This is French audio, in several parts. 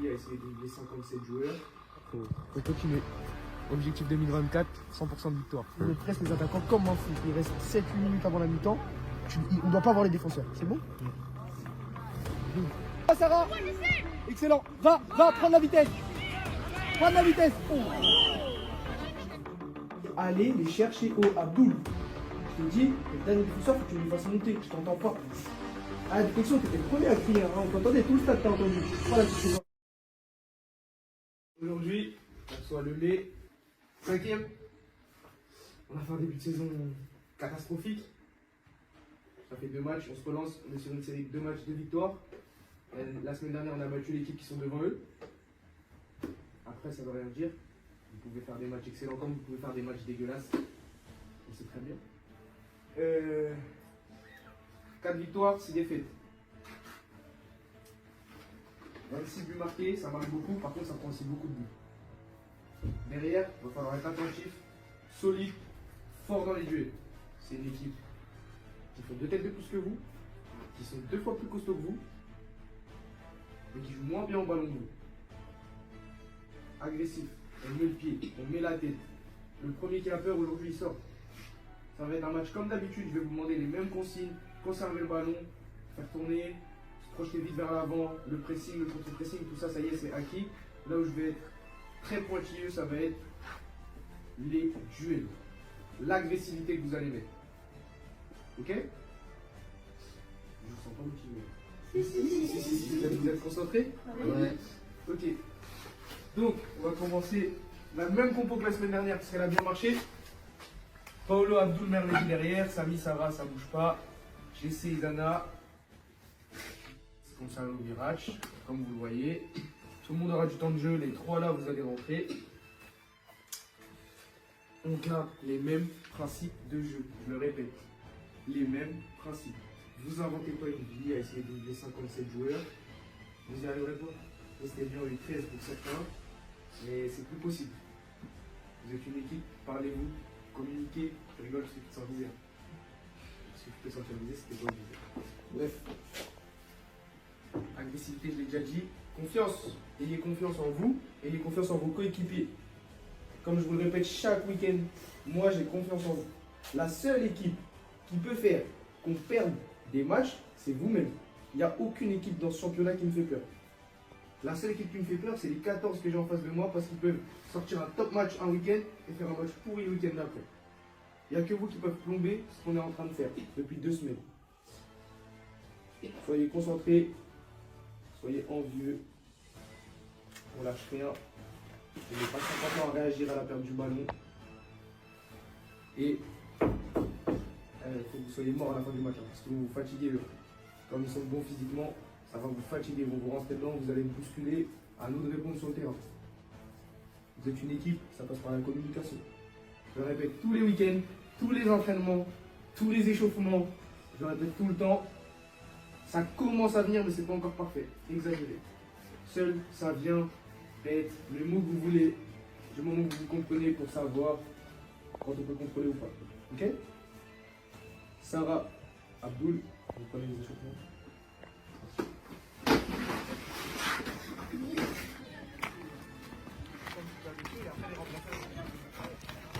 dit, à essayer de dribbler 57 joueurs. Faut continuer. Objectif 2024, 100% de victoire. On presse les attaquants comme un fou. Il reste 7-8 minutes avant la mi-temps. On ne doit pas avoir les défenseurs. C'est bon? Ah, Sarah! Excellent! Va, prends la vitesse! Prends la vitesse! Oh. Allez les chercher au Abdoul. Je te dis, le dernier défenseur, faut que tu lui fasses monter. Je t'entends pas. À la détection, tu étais le premier à crier. Hein. On t'entendait, tout le stade t'a entendu. Voilà, tu sais. Aujourd'hui, on reçoit le lait. 5e. On a fait un début de saison catastrophique. Ça fait 2 matchs, on se relance, on est sur une série de 2 matchs, 2 victoires. La semaine dernière, on a battu l'équipe qui sont devant eux. Après, ça ne veut rien dire. Vous pouvez faire des matchs excellents comme vous pouvez faire des matchs dégueulasses. Et c'est très bien. 4 victoires, 6 défaites. 26 buts marqués, ça marque beaucoup, par contre ça prend aussi beaucoup de buts. Derrière, il va falloir être attentif, solide, fort dans les duels. C'est une équipe qui fait 2 têtes de plus que vous, qui sont 2 fois plus costauds que vous, mais qui jouent moins bien au ballon que vous. Agressif, on met le pied, on met la tête. Le premier qui a peur aujourd'hui il sort. Ça va être un match comme d'habitude, je vais vous demander les mêmes consignes, conserver le ballon, faire tourner, se projeter vite vers l'avant, le pressing, le contre-pressing, tout ça, ça y est, c'est acquis. Là où je vais être très pointilleux, ça va être les duels, l'agressivité que vous allez mettre. Ok? Je vous sens pas motivé. Si. Vous êtes concentrés? Ouais. Ok. Donc, on va commencer la même compo que la semaine dernière parce qu'elle a bien marché. Paolo, Abdoul, Merleki derrière, Sami, Sarah, ça bouge pas. Jessé, Isana, Gonzalo, Virach, comme vous le voyez. Tout le monde aura du temps de jeu, les 3 là, vous allez rentrer. On garde les mêmes principes de jeu, je le répète. Les mêmes principes. Vous inventez pas une vie à essayer de dribbler 57 joueurs. Vous n'y arriverez pas. C'était bien eu 13 pour certains, mais c'est plus possible. Vous êtes une équipe, parlez-vous. Communiquer, je rigole ceux qui sont visés. Ceux qui peuvent sortir visés, c'était pas visé. Bref. Agressivité, je l'ai déjà dit. Confiance. Ayez confiance en vous, ayez confiance en vos coéquipiers. Comme je vous le répète chaque week-end, moi j'ai confiance en vous. La seule équipe qui peut faire qu'on perde des matchs, c'est vous-même. Il n'y a aucune équipe dans ce championnat qui me fait peur. La seule équipe qui me fait peur, c'est les 14 que j'ai en face de moi parce qu'ils peuvent sortir un top match un week-end et faire un match pourri le week-end d'après. Il n'y a que vous qui peuvent plomber ce qu'on est en train de faire depuis 2 semaines. Soyez concentrés, soyez envieux, on lâche rien. On n'est pas simplement à réagir à la perte du ballon. Et il faut que vous soyez morts à la fin du match parce que vous vous fatiguez. Comme ils sont bons physiquement, ça va vous fatiguer, vous rentrez dedans, vous allez vous bousculer, à nous de répondre sur le terrain. Vous êtes une équipe, ça passe par la communication. Je le répète tous les week-ends, tous les entraînements, tous les échauffements, je le répète tout le temps. Ça commence à venir, mais c'est pas encore parfait. Exagéré. Seul, ça vient être le mot que vous voulez, du moment que vous comprenez pour savoir quand on peut contrôler ou pas. Ok? Sarah, Abdoul, vous prenez les échauffements.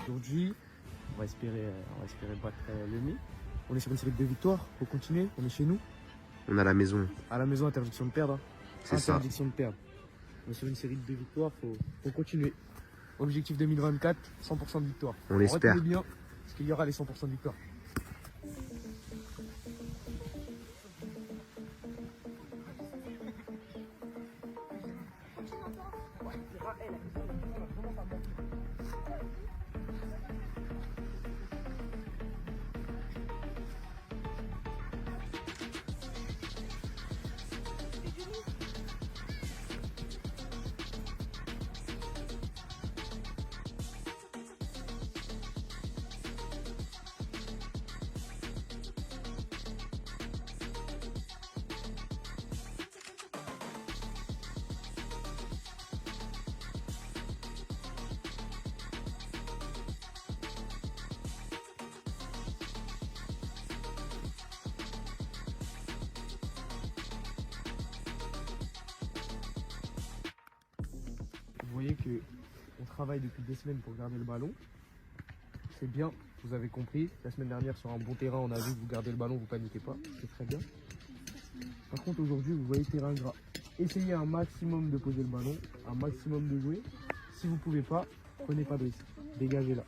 Aujourd'hui, on va espérer battre le nez. On est sur une série de 2 victoires, faut continuer, on est chez nous. On a la maison. À la maison, interdiction de perdre. Hein. C'est ça. Interdiction de perdre. On est sur une série de 2 victoires, faut continuer. Objectif 2024, 100% de victoire. On l'espère. Retenez bien, parce qu'il y aura les 100% de victoire. voyez que on travaille depuis 2 semaines pour garder le ballon. C'est bien, vous avez compris. La semaine dernière, sur un bon terrain, on a vu que vous gardez le ballon, vous paniquez pas. C'est très bien. Par contre, aujourd'hui, vous voyez terrain gras. Essayez un maximum de poser le ballon, un maximum de jouer. Si vous ne pouvez pas, prenez pas de risque. Dégagez là.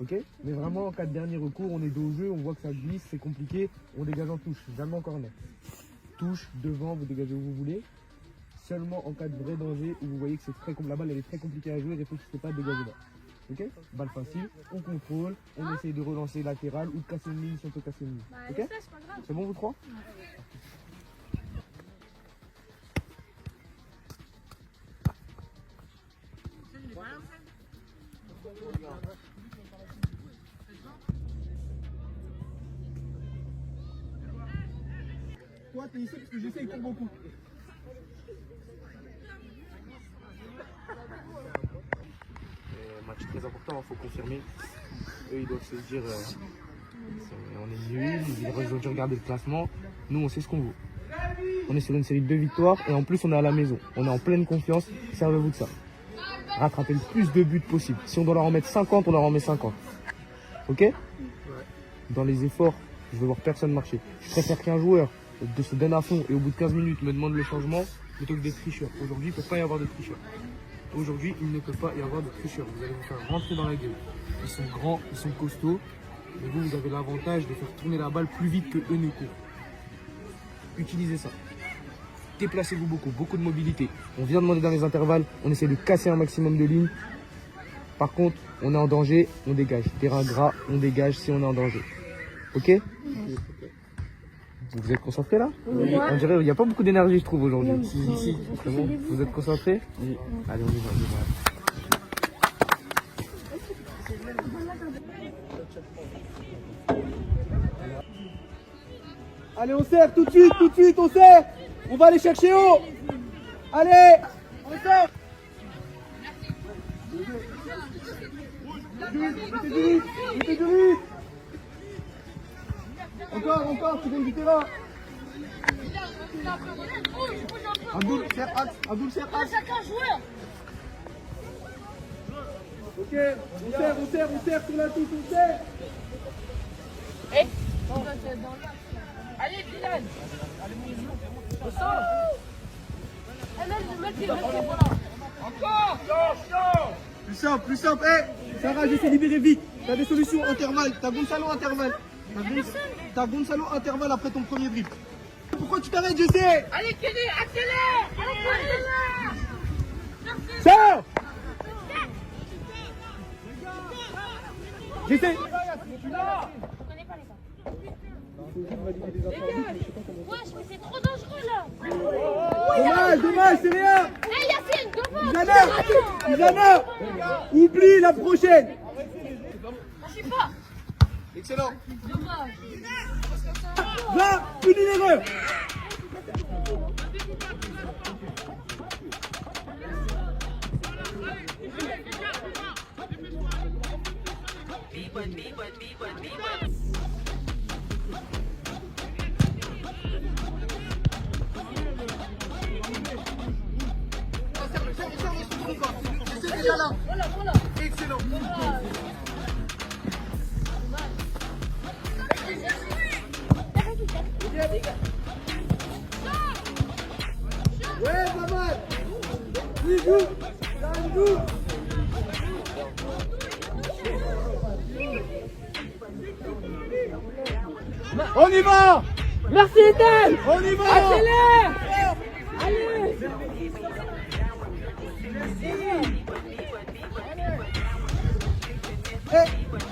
Ok? Mais vraiment, en cas de dernier recours, on est dos au jeu, on voit que ça glisse, c'est compliqué. On dégage en touche, jamais en corner. Touche, devant, vous dégagez où vous voulez. Seulement en cas de vrai danger, où vous voyez que c'est très compliqué. La balle, elle est très compliquée à jouer, réfléchissez pas à dégager là. Ok? Balle facile, on contrôle, on essaye de relancer latéral ou de casser une ligne si on peut casser une ligne. Ok? C'est bon vous trois? Toi, t'es ici parce que j'essaie, il court beaucoup. Match très important, il faut confirmer. Eux, ils doivent se dire on est nuls, ils ont dû regarder le classement. Nous, on sait ce qu'on vaut. On est sur une série de 2 victoires et en plus, on est à la maison. On est en pleine confiance. Servez-vous de ça. Rattrapez le plus de buts possible. Si on doit leur en mettre 50, on leur en met 50. Ok? Dans les efforts, je veux voir personne marcher. Je préfère qu'un joueur se donne à fond et au bout de 15 minutes me demande le changement plutôt que des tricheurs. Aujourd'hui, il ne peut pas y avoir de tricheurs. Aujourd'hui, il ne peut pas y avoir de tricheurs. Vous allez vous faire rentrer dans la gueule. Ils sont grands, ils sont costauds. Mais vous avez l'avantage de faire tourner la balle plus vite que eux ne courent. Utilisez ça. Déplacez-vous beaucoup de mobilité. On vient demander dans les intervalles, on essaie de casser un maximum de lignes. Par contre, on est en danger, on dégage. Terrain gras, on dégage si on est en danger. Ok? Vous êtes concentrés là? Oui. On dirait qu'il n'y a pas beaucoup d'énergie, je trouve, aujourd'hui. Si, c'est bon. Vous êtes concentrés? Oui. Allez, on y va. Allez, on serre tout de suite, on serre. On va aller chercher haut. Allez, on serre. Mettez du rythme. Encore, tu gagnes du terrain. Abdoul, serre axe. Ok, on serre sur la touche, on serre. Allez, Bilal. Encore. Plus simple. Sarah, j'essaie de libérer vite. T'as des solutions intervalle. T'as Gonzalo intervalle. T'as Gonzalo intervalle après ton premier dribble. Pourquoi tu t'arrêtes, je sais? Allez, Kelly, accélère. Sors. J'essaie. Wesh, mais c'est trop dangereux là. Dommage, c'est rien. Hé Yacine, Isana, oublie la prochaine. je sais pas. Excellent. Va, punis l'erreur. Voilà. Excellent. Ouais, pas mal. Il joue. On y va. Merci Ethan. On y va. Accélère. Allez.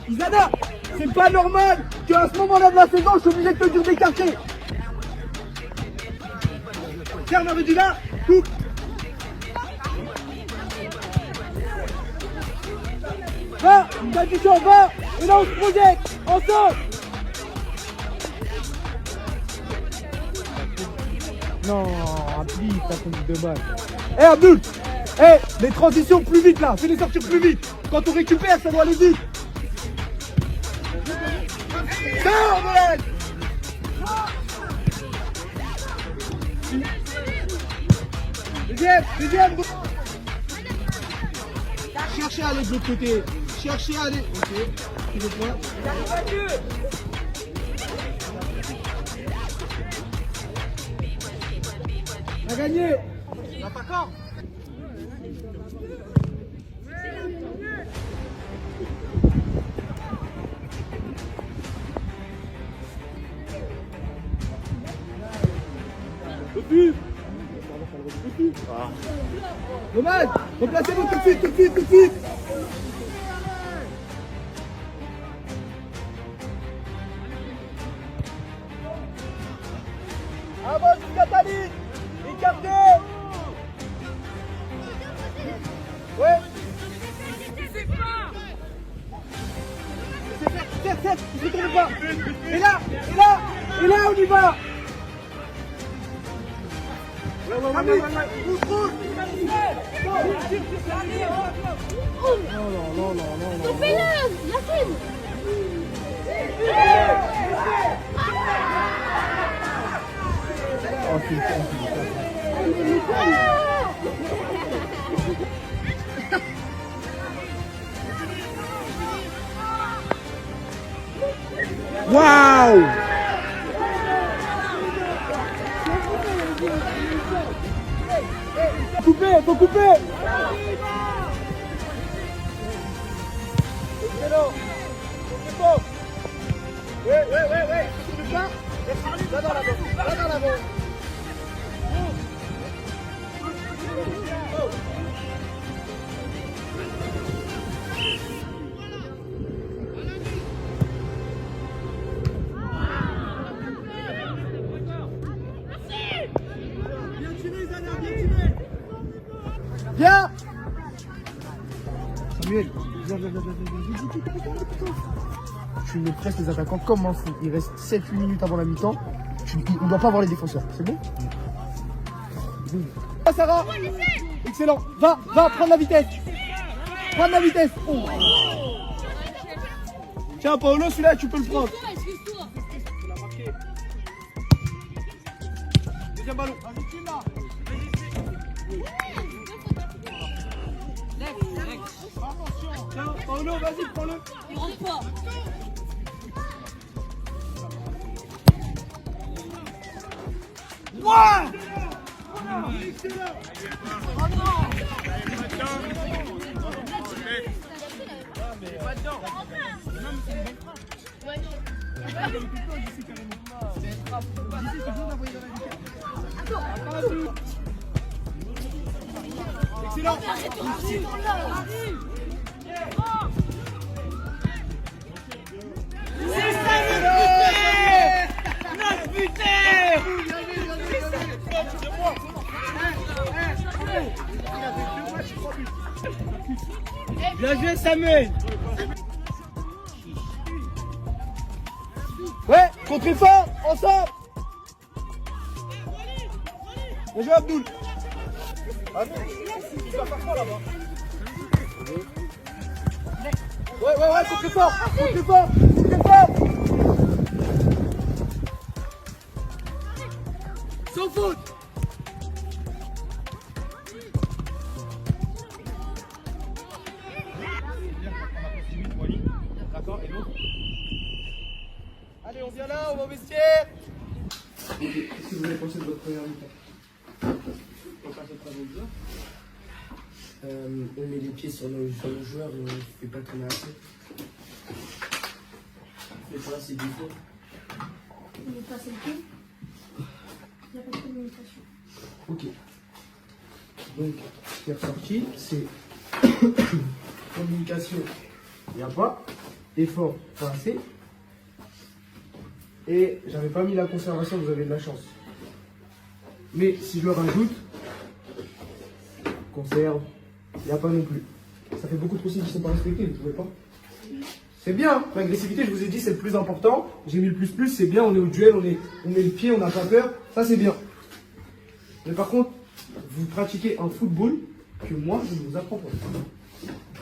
Isana, c'est pas normal qu'à ce moment-là de la saison, je suis obligé de te dire d'écarter. Tiens, on avait dit là, coupe. Va, t'as du champ, va. Et là, on se projette, ensemble. Non, applique ta conduite de balle. Eh Abdul, les transitions plus vite là, fais les sortir plus vite. Quand on récupère, ça doit aller vite. Sors, Noël. Deuxième. Cherchez à aller de l'autre côté. Cherchez à aller. Ok. Tu veux quoi? On a gagné. L'attaquant. Le but. Dommage. Replacez-vous tout de suite, tout de suite, tout de suite. Avance jusqu'à ta ligne. Écartez. Ouais. Certes, il ne tourne pas. Et là, on y va. Coupez-le, Yacine. Waouh. Faut couper. Excellent. C'est bon. Ouais. Tu pas? Là dans la bande. Viens. Samuel, viens. Tu me presses les attaquants comme un fou. Il reste 7-8 minutes avant la mi-temps. On ne doit pas avoir les défenseurs. C'est bon? Ah, Sarah. Excellent. Va, prendre la vitesse. Oh. Tiens, Paolo, celui-là, tu peux le prendre. Deuxième ballon. Tiens, Paolo, vas-y, prends-le. Il rentre pas. Wow. Excellent. Bien joué, Samuel. Ouais, contre-effort, ensemble. Bien joué, Abdoul. Tu vas faire quoi là-bas? Ouais, contre-effort. Sans faute. D'accord, et l'autre? Allez, on vient là, on va au vestiaire. Ok, qu'est-ce que vous avez pensé de votre première mi-temps? On met les pieds sur nos joueurs et on ne fait pas tourner assez. Mais ça, c'est du faux. Il est passé le pied. Il n'y a pas de communication. Ok. Donc, ce qui est ressorti, c'est communication, il n'y a pas. Effort, pas assez. Et j'avais pas mis la conservation, vous avez de la chance. Mais si je le rajoute, conserve, il n'y a pas non plus. Ça fait beaucoup de consignes qui ne sont pas respectées, vous ne trouvez pas? C'est bien, l'agressivité, je vous ai dit, c'est le plus important. J'ai mis le plus, c'est bien, on est au duel, on met le pied, on n'a pas peur, ça c'est bien. Mais par contre, vous pratiquez un football que moi, je ne vous apprends pas.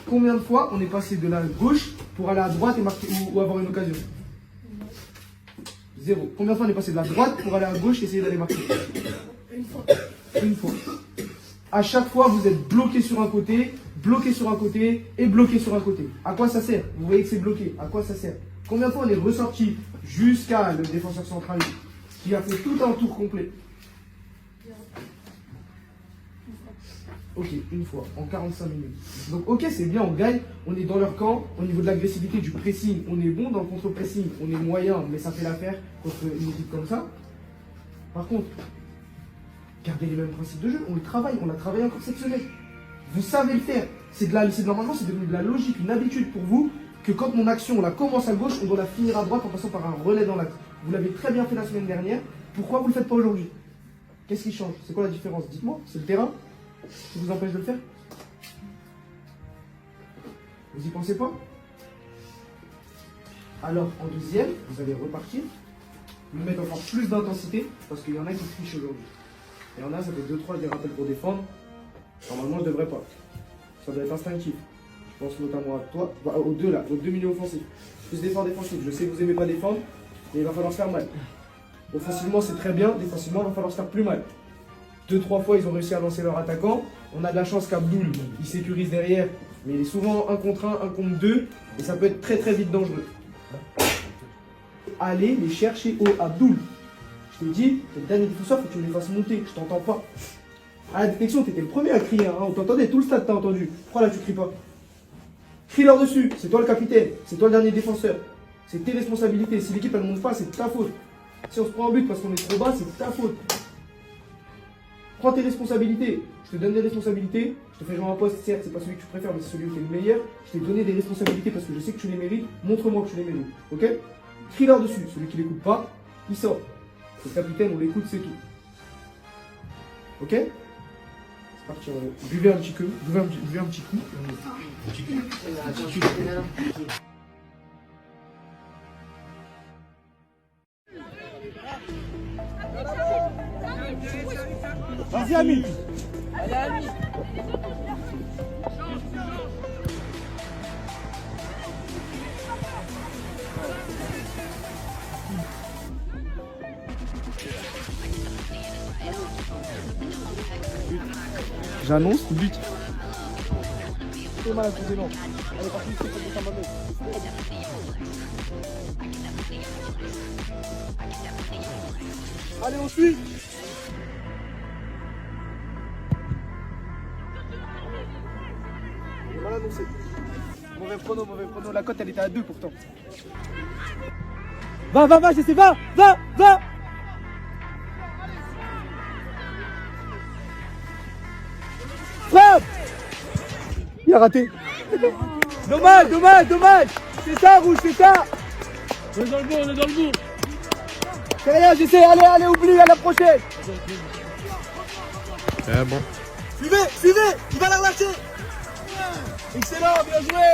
Combien de fois on est passé de la gauche pour aller à droite et marquer, ou avoir une occasion? Zéro. Combien de fois on est passé de la droite pour aller à gauche et essayer d'aller marquer? Une fois. Une fois. À chaque fois, vous êtes bloqué sur un côté, bloqué sur un côté et bloqué sur un côté. À quoi ça sert? Vous voyez que c'est bloqué. À quoi ça sert? Combien de fois on est ressorti jusqu'à le défenseur central qui a fait tout un tour complet? Ok, une fois, en 45 minutes. Donc ok, c'est bien, on gagne, on est dans leur camp, au niveau de l'agressivité, du pressing, on est bon dans le contre-pressing, on est moyen, mais ça fait l'affaire contre une équipe comme ça. Par contre, gardez les mêmes principes de jeu, on le travaille, on l'a travaillé encore cette semaine. Vous savez le faire, normalement c'est devenu de la logique, une habitude pour vous, que quand mon action, on la commence à gauche, on doit la finir à droite en passant par un relais dans l'axe. Vous l'avez très bien fait la semaine dernière, pourquoi vous ne le faites pas aujourd'hui? Qu'est-ce qui change? C'est quoi la différence? Dites-moi, c'est le terrain qui vous empêche de le faire? Vous y pensez pas? Alors, en deuxième, vous allez repartir, vous mettre encore plus d'intensité, parce qu'il y en a qui trichent aujourd'hui. Il y en a, ça fait 2-3 des rappels pour défendre. Normalement, je ne devrais pas. Ça doit être instinctif. Je pense notamment à toi, aux deux là, aux deux milieux offensifs. Plus défendre défensif. Je sais que vous n'aimez pas défendre, mais il va falloir se faire mal. Offensivement, c'est très bien. Défensivement, il va falloir se faire plus mal. 2-3 fois, ils ont réussi à lancer leur attaquant. On a de la chance qu'Abdoul, il sécurise derrière, mais il est souvent 1 contre 1, 1 contre 2, et ça peut être très très vite dangereux. Allez les chercher au Abdoul. Je t'ai dit, le dernier défenseur, faut que tu me les fasses monter, je t'entends pas. À la détection, t'étais le premier à crier, hein. On t'entendait, tout le stade t'a entendu. Pourquoi là tu cries pas? Crie leur dessus, c'est toi le capitaine, c'est toi le dernier défenseur. C'est tes responsabilités, si l'équipe elle ne monte pas, c'est ta faute. Si on se prend un but parce qu'on est trop bas, c'est ta faute. Prends tes responsabilités. Je te donne des responsabilités. Je te fais jouer un poste, certes, c'est pas celui que tu préfères, mais c'est celui où tu es le meilleur. Je t'ai donné des responsabilités parce que je sais que tu les mérites. Montre-moi que tu les mérites. Ok? Crie leur dessus. Celui qui l'écoute pas, il sort. C'est le capitaine, on l'écoute, c'est tout. Ok? C'est parti. Buvez un petit coup. Buvez un petit coup. Vas-y, Ami. Allez, Ami. J'annonce, but. C'est mal à trouver, non. Allez, parti, c'est comme ça, maman. Allez, on suit. Mal annoncé. Mauvais prono. La cote, elle était à 2 pourtant. Va, j'essaie, va. Frappe. Il a raté. Dommage. C'est ça, Rouge, c'est ça. On est dans le bout. C'est rien, j'essaie. Allez, oublie, à la prochaine. C'est bon. Suivez. Il va la relâcher. Excellent, bien joué.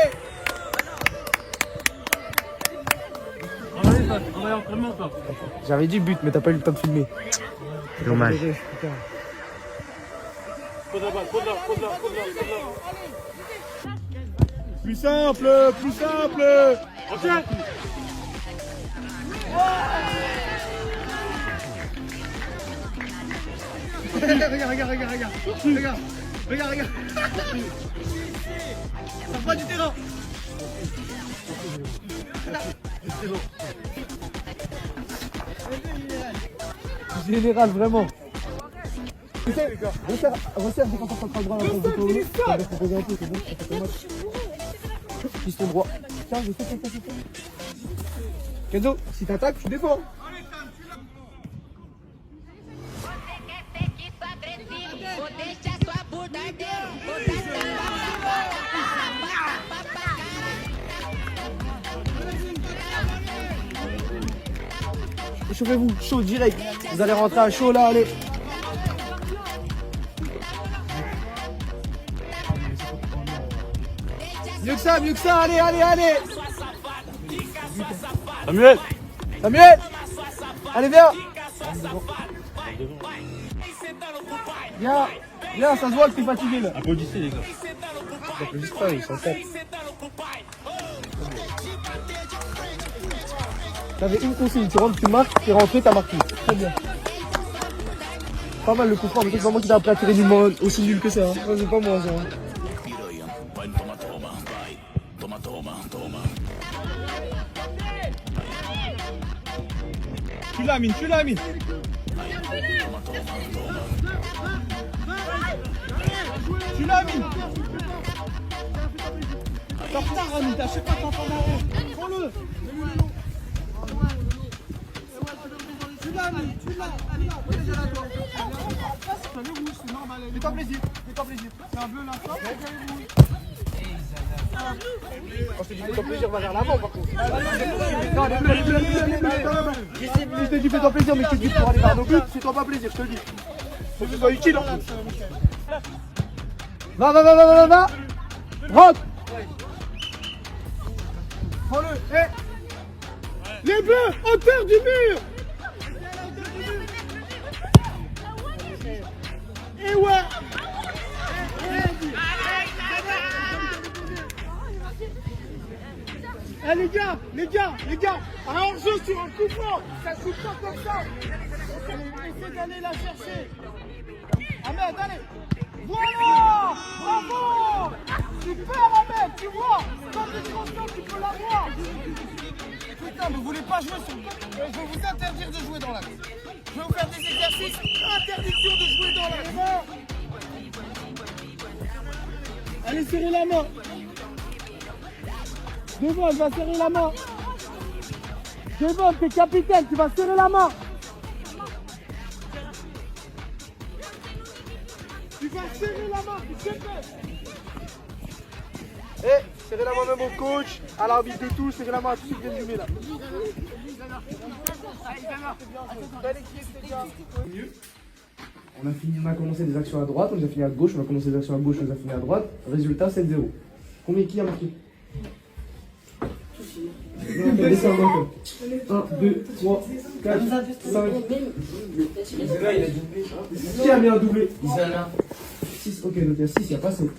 J'avais dit but, mais t'as pas eu le temps de filmer. Dommage. Plus simple. Regarde. Ça va du terrain. Général, vraiment. Resserre défenseur central droit. Ça va proposer un peu, c'est bon, ça fait match. Piston droit. Tiens, je sais. Kenzo, si t'attaques, tu défends. Échauffez-vous, chaud direct. Vous allez rentrer à chaud là, allez. Mieux que ça, allez. Samuel. Allez, viens. Viens, ça se voit que t'es fatigué là. Applaudissez les gars. Applaudissez pas, ils sont têtes. T'avais une consigne, tu rentres, tu marques, tu es rentré, t'as marqué. Très bien. Pas mal le coup franc, mais c'est pas moi qui t'ai appris à tirer du monde aussi nul que ça. Hein. C'est pas moi ça. Hein. Tu l'amines, tu l'amines. Tu l'amines. T'es en retard, Amine, je sais pas, t'es en train d'arrêter. Prends-le. Tu l'amines, tu l'as. Fais-toi plaisir, fais-toi plaisir. C'est un bleu là, ça. Quand je te dis fais-toi plaisir, va vers l'avant par contre. Non, les bleus. Je te dis fais-toi plaisir, mais je te dis pour aller vers nos buts, fais-toi pas plaisir, je te le dis. Faut que ce soit utile en plus. Va. Rentre. Prends-le. Les bleus, hauteur du mur. Et ouais. Eh les gars, un hors-jeu sur un coup franc, ça se joue pas comme ça. Essayez d'aller la chercher. Ahmed, allez. Voilà. Bravo. Super Ahmed, tu vois. Quand tu es conscient, tu peux l'avoir. Putain, mais vous voulez pas jouer sur... Je vais vous interdire de jouer dans l'axe. Je vais vous faire des exercices. Interdiction de jouer dans l'axe. Allez, serrez la main. Devon, il va serrer la main. Devon, t'es capitaine, tu vas serrer la main. Tu vas serrer la main, tu sais pas. Eh, serrez la main même au coach, à l'arbitre de tout, serrez la main à tous ceux qui viennent jouer là. On a commencé des actions à droite, on les a fini à gauche, on a commencé des actions à gauche, on les a fini à droite. Résultat 7-0. Combien qui a marqué? 1, 2, 3, 4, 5. Qui a mis un doublé? 6, ok, donc il y a 6, il n'y a pas 7.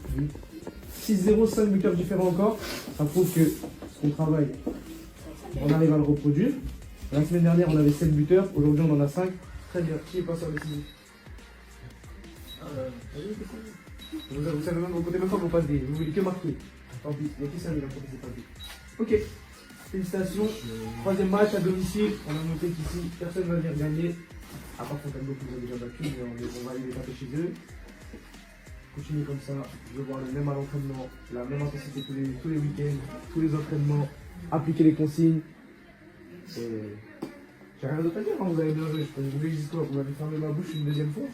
6-0, 5 buteurs différents encore. Ça prouve que ce qu'on travaille, on arrive à le reproduire. La semaine dernière, on avait 7 buteurs, aujourd'hui, on en a 5. Très bien. Qui est passeur décisif? Vous savez même, vous comptez même pas vos passes D, vous voulez que marquer. Tant pis, il y a qui servi là pour ces passes D. Ok. Félicitations, troisième match à domicile, on a noté qu'ici personne ne va venir gagner, à part Fontainebleau qui nous a déjà battu, mais on va aller les taper chez eux. Continuez comme ça, je veux voir le même à l'entraînement, la même intensité tous les week-ends, tous les entraînements, appliquer les consignes. J'ai rien d'autre à dire, hein, vous avez bien joué, vous voulez que je dise quoi, vous m'avez fermé ma bouche une deuxième fois.